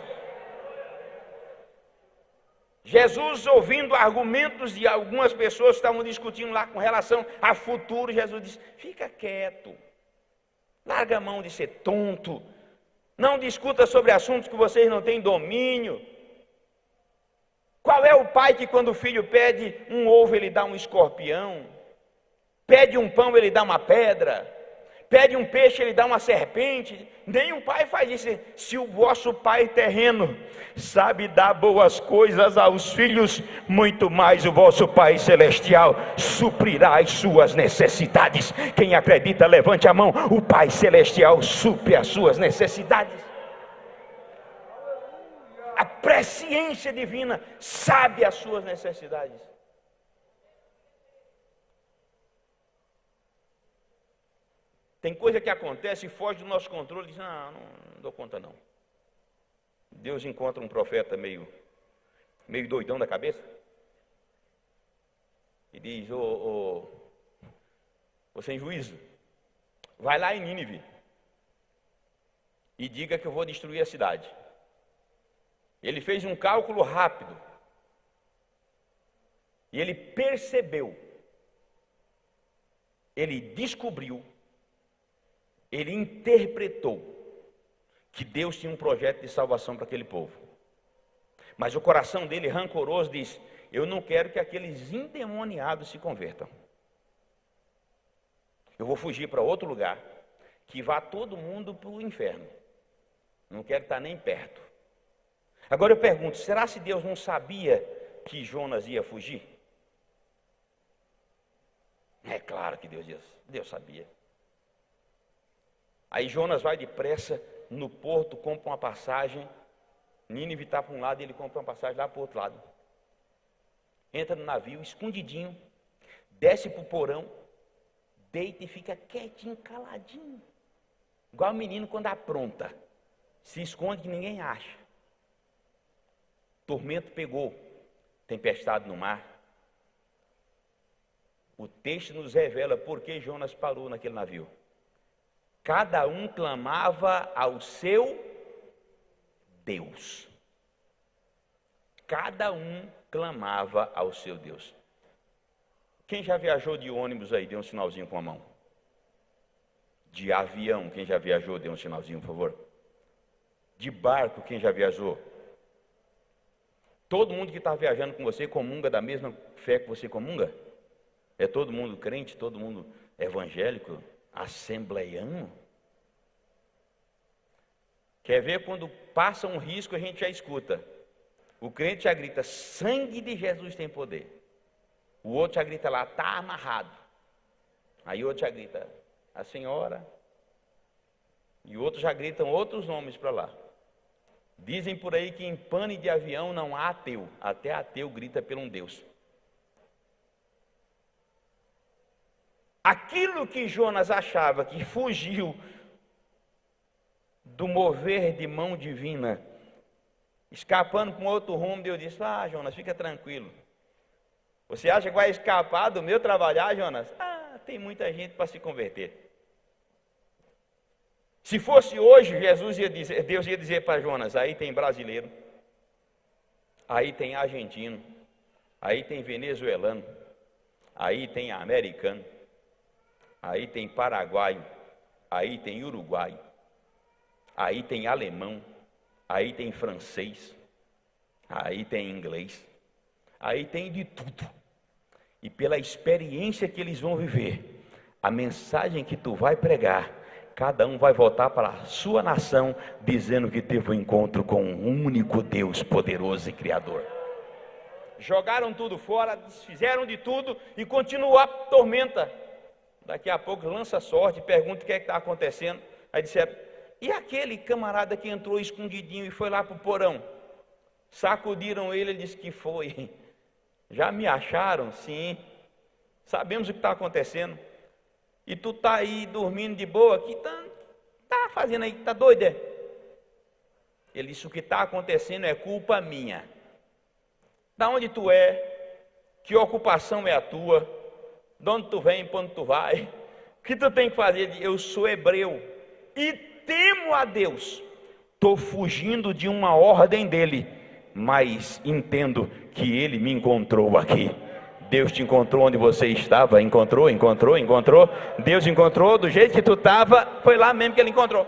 Jesus, ouvindo argumentos de algumas pessoas que estavam discutindo lá com relação a futuro, Jesus disse, fica quieto, larga a mão de ser tonto, não discuta sobre assuntos que vocês não têm domínio. Qual é o pai que quando o filho pede um ovo, ele dá um escorpião? Pede um pão, ele dá uma pedra? Pede um peixe, ele dá uma serpente? Nenhum pai faz isso. Se o vosso pai terreno sabe dar boas coisas aos filhos, muito mais o vosso Pai Celestial suprirá as suas necessidades. Quem acredita, levante a mão. O Pai Celestial supre as suas necessidades. A presciência divina sabe as suas necessidades. Tem coisa que acontece e foge do nosso controle, diz, não dou conta não. Deus encontra um profeta meio doidão da cabeça e diz, ô sem juízo, vai lá em Nínive e diga que eu vou destruir a cidade. Ele fez um cálculo rápido e ele percebeu, ele descobriu, ele interpretou que Deus tinha um projeto de salvação para aquele povo. Mas o coração dele, rancoroso, diz, eu não quero que aqueles endemoniados se convertam. Eu vou fugir para outro lugar, que vá todo mundo para o inferno. Não quero estar nem perto. Agora eu pergunto, será se Deus não sabia que Jonas ia fugir? É claro que Deus sabia. Aí Jonas vai depressa no porto, compra uma passagem. Nínive está para um lado e ele compra uma passagem lá para o outro lado. Entra no navio, escondidinho, desce para o porão, deita e fica quietinho, caladinho. Igual o menino quando apronta. Se esconde que ninguém acha. Tormento pegou, tempestade no mar. O texto nos revela por que Jonas parou naquele navio. Cada um clamava ao seu Deus. Cada um clamava ao seu Deus. Quem já viajou de ônibus aí, dê um sinalzinho com a mão. De avião, quem já viajou, dê um sinalzinho, por favor. De barco, quem já viajou? Todo mundo que está viajando com você comunga da mesma fé que você comunga? É todo mundo crente, todo mundo evangélico, assembleiano? Quer ver quando passa um risco, a gente já escuta. O crente já grita, sangue de Jesus tem poder. O outro já grita lá, está amarrado. Aí o outro já grita, a senhora. E outros já gritam outros nomes para lá. Dizem por aí que em pane de avião não há ateu. Até ateu grita por um Deus. Aquilo que Jonas achava que fugiu do mover de mão divina, escapando para um outro rumo, Deus disse, Jonas, fica tranquilo. Você acha que vai escapar do meu trabalhar, Jonas? Tem muita gente para se converter. Se fosse hoje, Deus ia dizer para Jonas, aí tem brasileiro, aí tem argentino, aí tem venezuelano, aí tem americano, aí tem paraguaio, aí tem uruguaio, aí tem alemão, aí tem francês, aí tem inglês, aí tem de tudo. E pela experiência que eles vão viver, a mensagem que tu vai pregar, cada um vai voltar para a sua nação, dizendo que teve um encontro com um único Deus poderoso e Criador. Jogaram tudo fora, desfizeram de tudo e continuou a tormenta. Daqui a pouco lança sorte, pergunta o que é que está acontecendo. Aí disseram, e aquele camarada que entrou escondidinho e foi lá para o porão? Sacudiram ele disse que foi. Já me acharam? Sim. Sabemos o que está acontecendo. E tu está aí dormindo de boa, o que está fazendo aí? Está doido? É? Ele disse, o que está acontecendo é culpa minha. Da onde tu é? Que ocupação é a tua? De onde tu vem, para onde tu vai? O que tu tem que fazer? Eu sou hebreu e temo a Deus. Estou fugindo de uma ordem dele, mas entendo que ele me encontrou aqui. Deus te encontrou onde você estava, encontrou. Deus encontrou do jeito que tu estava, foi lá mesmo que ele encontrou.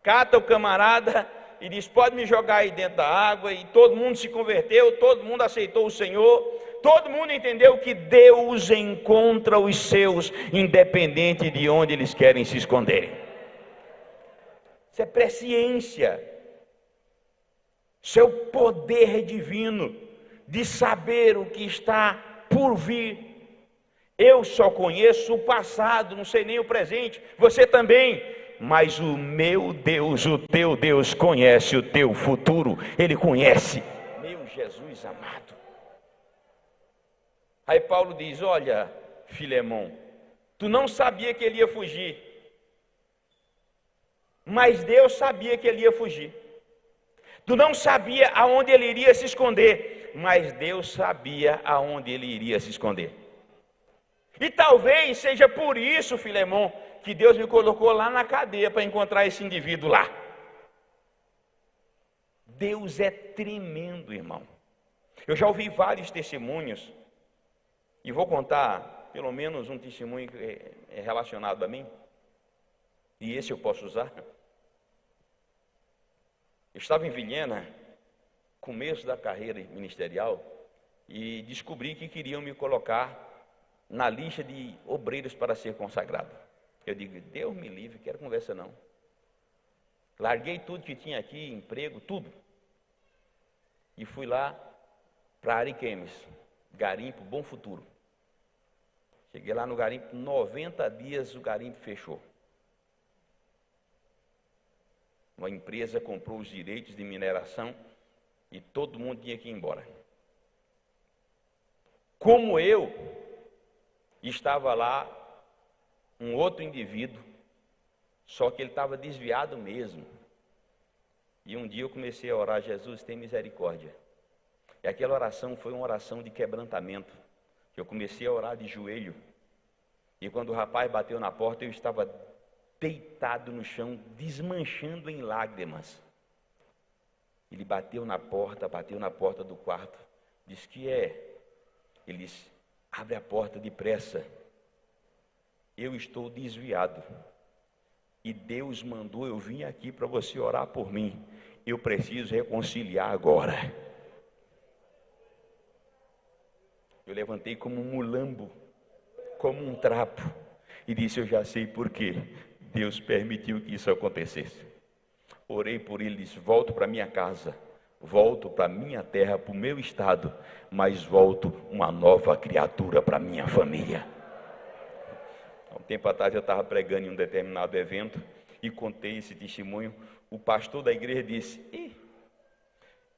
Cata o camarada e diz, pode me jogar aí dentro da água, e todo mundo se converteu, todo mundo aceitou o Senhor, todo mundo entendeu que Deus encontra os seus, independente de onde eles querem se esconderem. Isso é presciência, seu poder divino, de saber o que está por vir. Eu só conheço o passado, não sei nem o presente, você também, mas o meu Deus, o teu Deus conhece o teu futuro, Ele conhece, meu Jesus amado. Aí Paulo diz, olha Filemão, tu não sabia que ele ia fugir, mas Deus sabia que ele ia fugir. Tu não sabia aonde ele iria se esconder, mas Deus sabia aonde ele iria se esconder. E talvez seja por isso, Filemão, que Deus me colocou lá na cadeia para encontrar esse indivíduo lá. Deus é tremendo, irmão. Eu já ouvi vários testemunhos, e vou contar pelo menos um testemunho relacionado a mim, e esse eu posso usar. Eu estava em Vilhena, começo da carreira ministerial, e descobri que queriam me colocar na lista de obreiros para ser consagrado. Eu digo, Deus me livre, quero conversa não. Larguei tudo que tinha aqui, emprego, tudo. E fui lá para Ariquemes, garimpo Bom Futuro. Cheguei lá no garimpo, 90 dias o garimpo fechou. Uma empresa comprou os direitos de mineração e todo mundo tinha que ir embora. Como eu, estava lá um outro indivíduo, só que ele estava desviado mesmo. E um dia eu comecei a orar, Jesus, tem misericórdia. E aquela oração foi uma oração de quebrantamento. Eu comecei a orar de joelho. E quando o rapaz bateu na porta, eu estava deitado no chão, desmanchando em lágrimas. Ele bateu na porta do quarto. Diz que é. Ele disse: abre a porta depressa. Eu estou desviado. E Deus mandou eu vir aqui para você orar por mim. Eu preciso reconciliar agora. Eu levantei como um mulambo, como um trapo, e disse: eu já sei por quê. Deus permitiu que isso acontecesse. Orei por ele, disse: volto para minha casa, volto para minha terra, para o meu estado, mas volto uma nova criatura para minha família. Há um tempo atrás eu estava pregando em um determinado evento e contei esse testemunho. O pastor da igreja disse: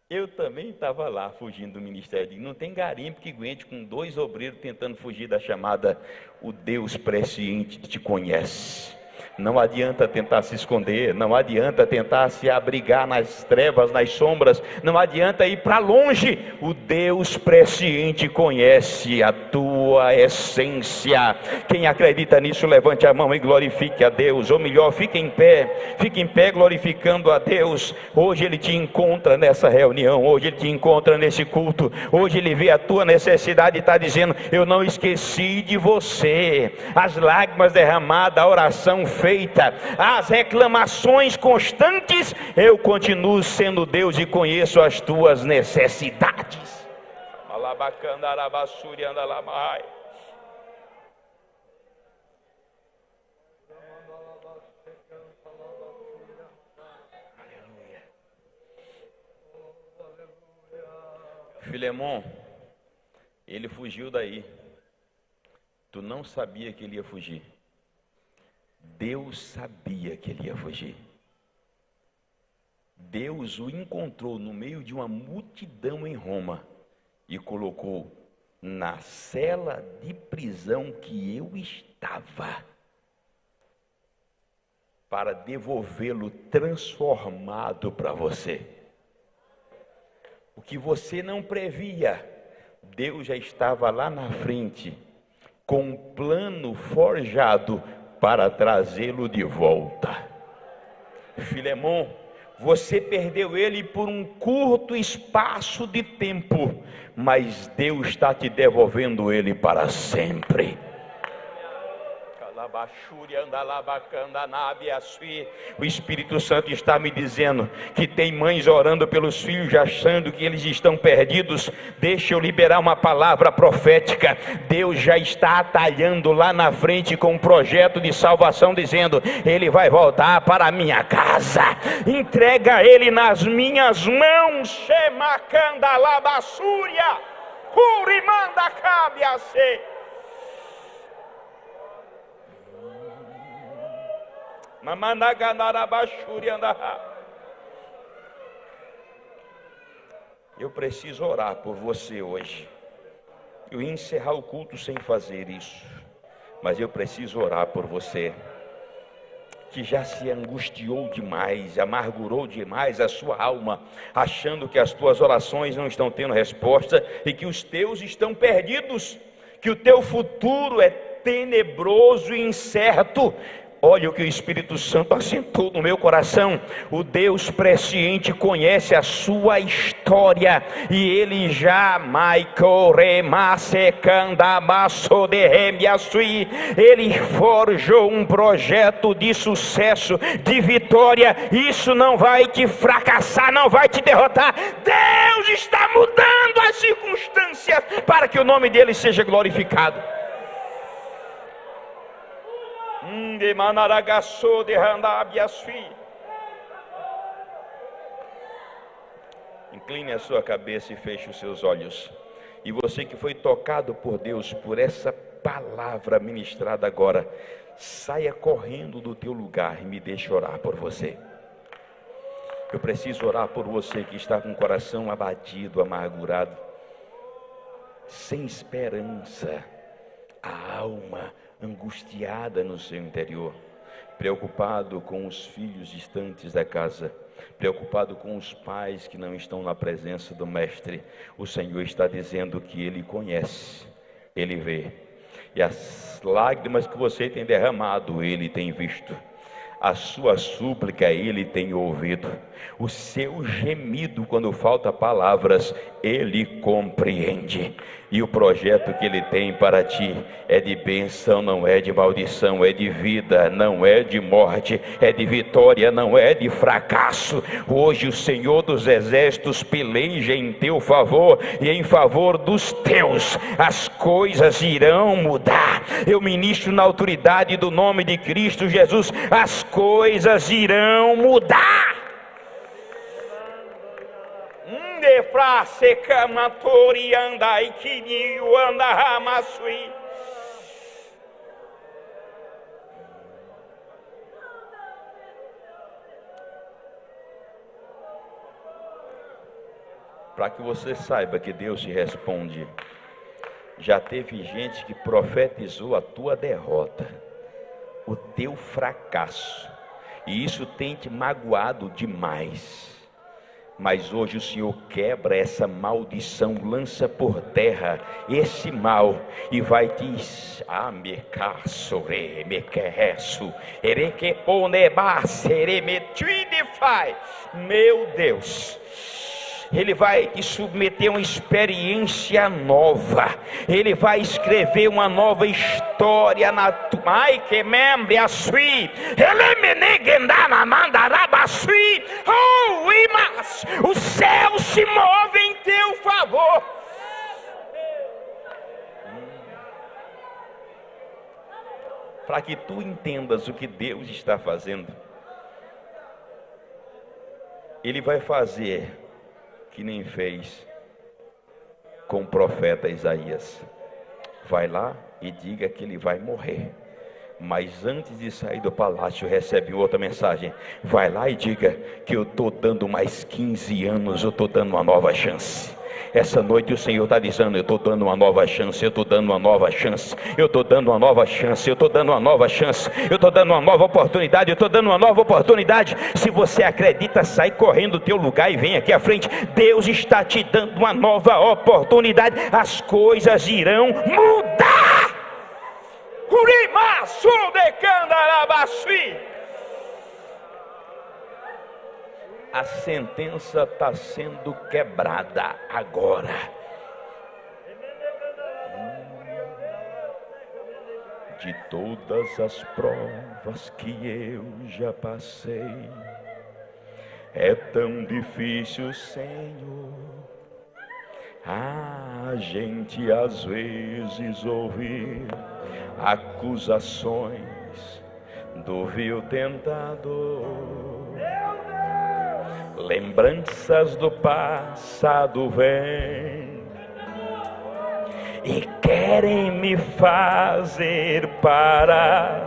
eu também estava lá fugindo do ministério. Não tem garimpo que aguente com 2 obreiros tentando fugir da chamada. O Deus presciente te conhece. Não adianta tentar se esconder, não adianta tentar se abrigar nas trevas, nas sombras, não adianta ir para longe. O Deus presciente conhece a tua essência. Quem acredita nisso, levante a mão e glorifique a Deus. Ou melhor, fique em pé glorificando a Deus. Hoje Ele te encontra nessa reunião, hoje Ele te encontra nesse culto, hoje Ele vê a tua necessidade e está dizendo: eu não esqueci de você. As lágrimas derramadas, a oração feita, as reclamações constantes, eu continuo sendo Deus e conheço as tuas necessidades. Filemon, ele fugiu daí. Tu não sabia que ele ia fugir. Deus sabia que ele ia fugir. Deus o encontrou no meio de uma multidão em Roma e colocou na cela de prisão que eu estava, para devolvê-lo transformado para você. O que você não previa, Deus já estava lá na frente, com um plano forjado para trazê-lo de volta. Filemon, você perdeu ele por um curto espaço de tempo, mas Deus está te devolvendo ele para sempre. O Espírito Santo está me dizendo que tem mães orando pelos filhos, achando que eles estão perdidos. Deixa eu liberar uma palavra profética. Deus já está atalhando lá na frente com um projeto de salvação, dizendo: ele vai voltar para a minha casa. Entrega ele nas minhas mãos. Shemakandalabassúria, Urimanda Cabiase. Eu preciso orar por você hoje. Eu ia encerrar o culto sem fazer isso, mas eu preciso orar por você que já se angustiou demais, amargurou demais a sua alma, achando que as tuas orações não estão tendo resposta e que os teus estão perdidos, que o teu futuro é tenebroso e incerto. Olha o que o Espírito Santo assentou no meu coração. O Deus presciente conhece a sua história e Ele já Ele forjou um projeto de sucesso, de vitória. Isso não vai te fracassar, não vai te derrotar. Deus está mudando as circunstâncias para que o nome dEle seja glorificado. Incline a sua cabeça e feche os seus olhos. E você que foi tocado por Deus por essa palavra ministrada agora, saia correndo do teu lugar e me deixe orar por você. Eu preciso orar por você que está com o coração abatido, amargurado, sem esperança, a alma angustiada no seu interior, preocupado com os filhos distantes da casa, preocupado com os pais que não estão na presença do Mestre. O Senhor está dizendo que Ele conhece, Ele vê, e as lágrimas que você tem derramado, Ele tem visto. A sua súplica Ele tem ouvido. O seu gemido, quando falta palavras, Ele compreende. E o projeto que Ele tem para ti é de bênção, não é de maldição, é de vida, não é de morte, é de vitória, não é de fracasso. Hoje o Senhor dos Exércitos peleja em teu favor e em favor dos teus. As coisas irão mudar. Eu ministro na autoridade do nome de Cristo Jesus, as coisas irão mudar. Para que você saiba que Deus te responde, já teve gente que profetizou a tua derrota, o teu fracasso, e isso tem te magoado demais. Mas hoje o Senhor quebra essa maldição, lança por terra esse mal e vai te meu Deus, Ele vai te submeter a uma experiência nova. Ele vai escrever uma nova história na tua. Ai, que membre a sui. Ele me negendana mandaraba sui. Oh, imas. O céu se move em teu favor. Para que tu entendas o que Deus está fazendo, Ele vai fazer que nem fez com o profeta Isaías. Vai lá e diga que ele vai morrer, mas antes de sair do palácio recebe outra mensagem. Vai lá e diga que eu estou dando mais 15 anos, eu estou dando uma nova chance. Essa noite o Senhor está dizendo: eu estou dando uma nova chance, eu estou dando uma nova chance, eu estou dando uma nova chance, eu estou dando uma nova chance, eu estou dando uma nova oportunidade, eu estou dando uma nova oportunidade. Se você acredita, sai correndo do teu lugar e vem aqui à frente. Deus está te dando uma nova oportunidade. As coisas irão mudar. A sentença está sendo quebrada agora. De todas as provas que eu já passei, é tão difícil, Senhor, a gente às vezes ouvir acusações do vil tentador. Lembranças do passado vêm e querem me fazer parar,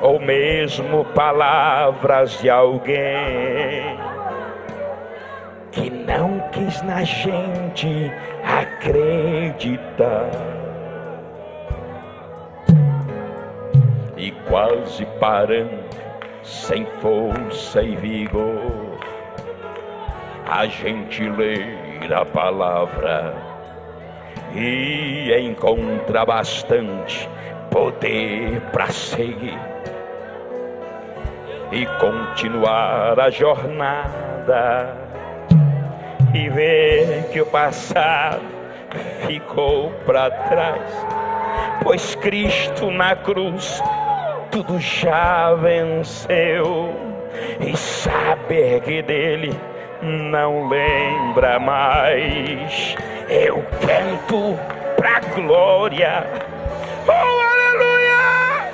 ou mesmo palavras de alguém que não quis na gente acreditar. E quase parando, sem força e vigor, a gente lê a palavra e encontra bastante poder para seguir e continuar a jornada, e ver que o passado ficou para trás, pois Cristo na cruz tudo já venceu, e saber que dele não lembra mais. Eu canto pra glória, oh aleluia.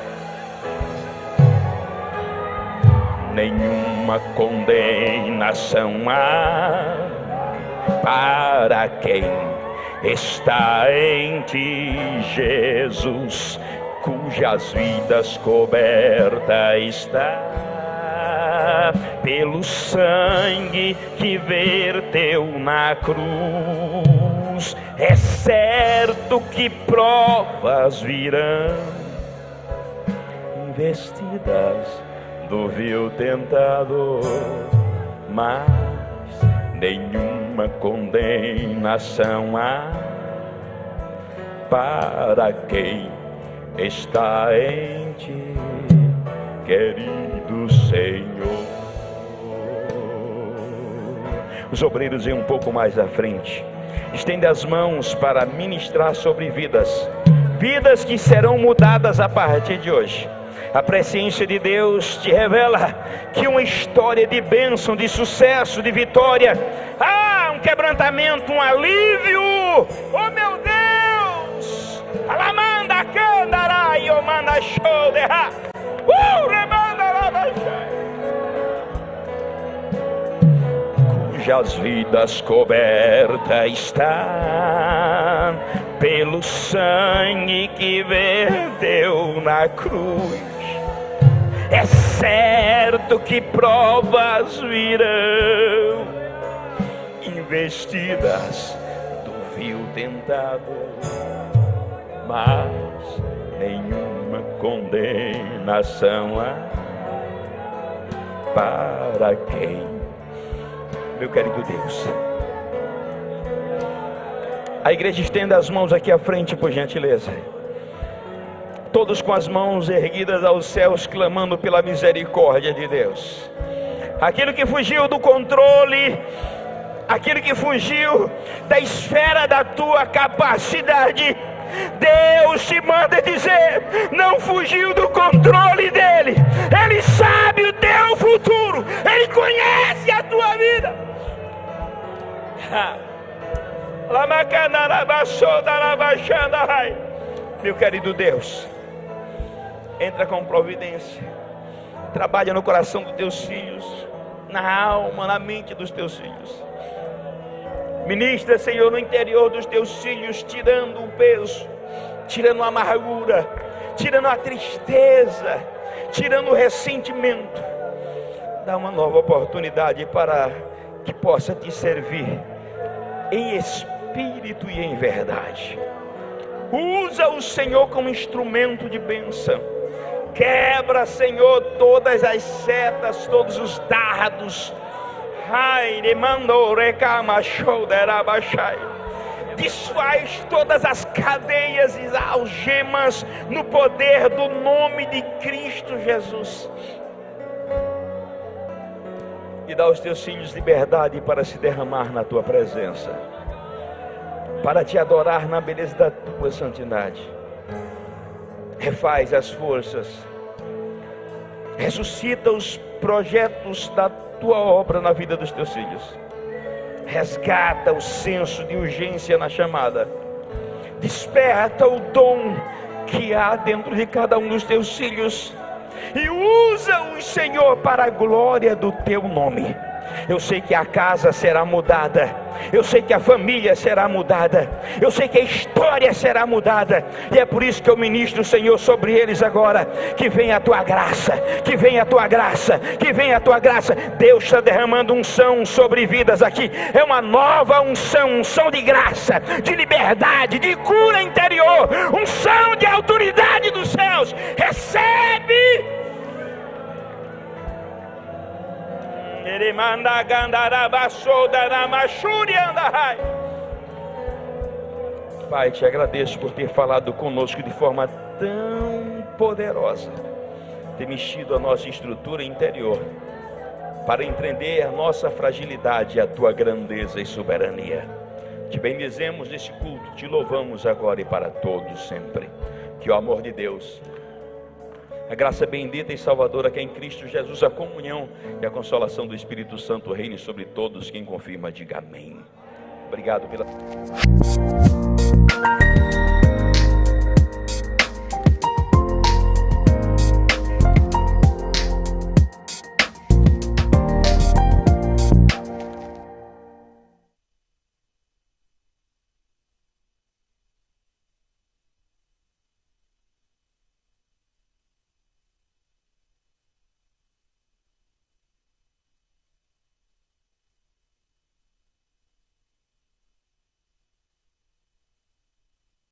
Nenhuma condenação há para quem está em ti, Jesus, cujas vidas coberta está pelo sangue que verteu na cruz. É certo que provas virão, investidas do vil tentador, mas nenhuma condenação há para quem está em ti, querido Senhor. Os obreiros vêm um pouco mais à frente. Estende as mãos para ministrar sobre vidas que serão mudadas a partir de hoje. A presciência de Deus te revela que uma história de bênção, de sucesso, de vitória, um quebrantamento, um alívio. Oh meu Deus! Alamanda candara e omanda shoulder. Remanda lavachai. Cujas vidas cobertas estão pelo sangue que verteu na cruz. É certo que provas virão, investidas do vil tentado, mas nenhuma condenação há para quem, meu querido Deus. A igreja estenda as mãos aqui à frente, por gentileza. Todos com as mãos erguidas aos céus, clamando pela misericórdia de Deus. Aquilo que fugiu do controle, aquilo que fugiu da esfera da tua capacidade, Deus te manda dizer: não fugiu do controle dele. Ele sabe o teu futuro, ele conhece a tua vida. Meu querido Deus, entra com providência, trabalha no coração dos teus filhos, na alma, na mente dos teus filhos. Ministra, Senhor, no interior dos teus filhos, tirando o peso, tirando a amargura, tirando a tristeza, tirando o ressentimento. Dá uma nova oportunidade para que possa te servir em espírito e em verdade. Usa o Senhor como instrumento de bênção. Quebra, Senhor, todas as setas, todos os dardos. Desfaz todas as cadeias e algemas no poder do nome de Cristo Jesus. E dá aos teus filhos liberdade para se derramar na tua presença, para te adorar na beleza da tua santidade. Refaz as forças, ressuscita os projetos da tua obra na vida dos teus filhos. Resgata o senso de urgência na chamada. Desperta o dom que há dentro de cada um dos teus filhos e usa-os, Senhor, para a glória do teu nome. Eu sei que a casa será mudada, eu sei que a família será mudada, eu sei que a história será mudada, e é por isso que eu ministro, Senhor, sobre eles agora. Que venha a tua graça, que venha a tua graça, que venha a tua graça. Deus está derramando unção sobre vidas aqui. É uma nova unção, unção de graça, de liberdade, de cura interior, unção de autoridade dos céus. Recebe. Pai, te agradeço por ter falado conosco de forma tão poderosa, ter mexido a nossa estrutura interior para entender a nossa fragilidade e a tua grandeza e soberania. Te bendizemos neste culto, te louvamos agora e para todos sempre. Que o amor de Deus, a graça bendita e salvadora que é em Cristo Jesus, a comunhão e a consolação do Espírito Santo reine sobre todos. Quem confirma, diga amém. Obrigado pela...